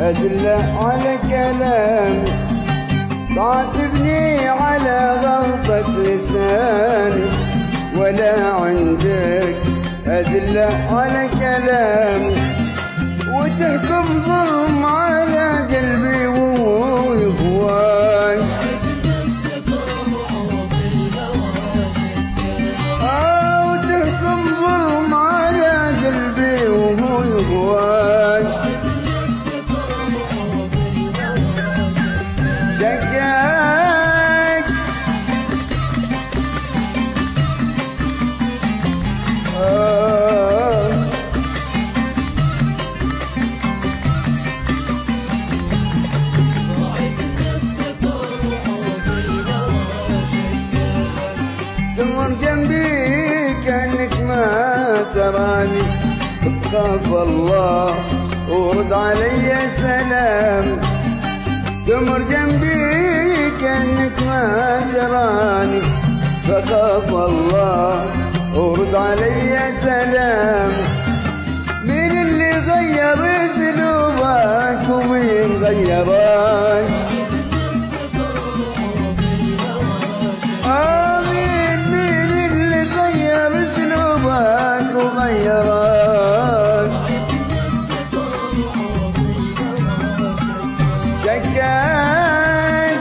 أدلة على كلام تعاتبني على غلطة لساني، ولا عندك أدلة على كلام وتحكم ظلم على قلبي وهواي. وتحكم ظلم على قلبي وهواي. شكاك تمر جنبي كأنك ما تراني، تخاف الله ورد علي سلام. تمر جنبي كأنك ما تراني، فخاف الله ورد علي سلام. مين اللي غير اسلوبك ومين غيرك؟ مين اللي غير اسلوبك وغيرك؟ شكاك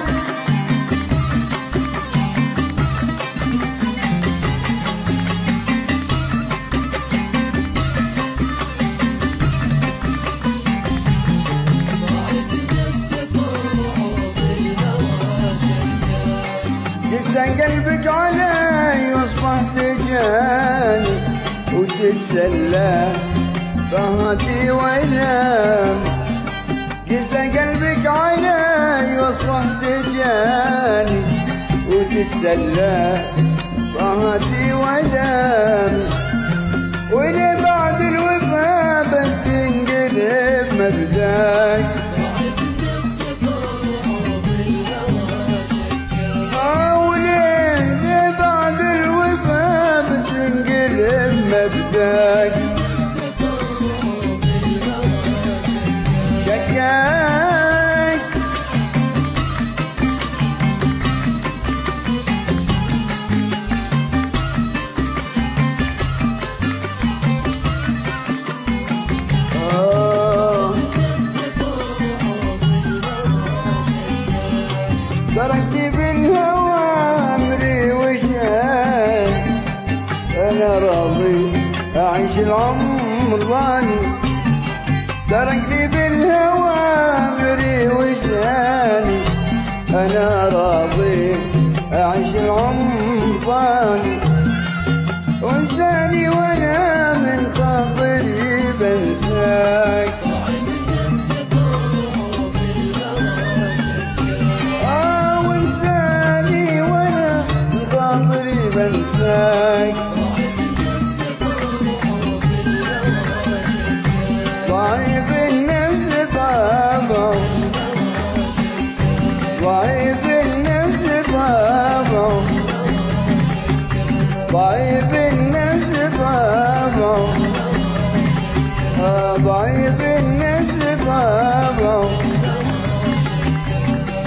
قسى قلبك علي واصبحت جاني، وتتسلى فهاتي ويلام. قسى قلبك علي واصبحت جاني، وتتسلى فهاتي ويلام. ولي بعد الوفا بس تنقلب مبداك؟ مبداك شكاك تركتي بالهوى أمري وشان، أنا راضي أعيش العمر ضاني. تركني بالهوى أمري وشاني، أنا راضي أعيش العمر ضاني. وانساني وأنا من خاطري بنساك. وانساني وأنا من خاطري بنساك. ضعيف النفس طابع، ضعيف النفس طابع، ضعيف النفس طابع، ضعيف النفس طابع،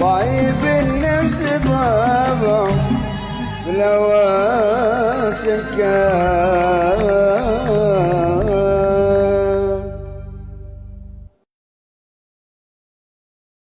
ضعيف النفس طابع. بالهوى شكاك.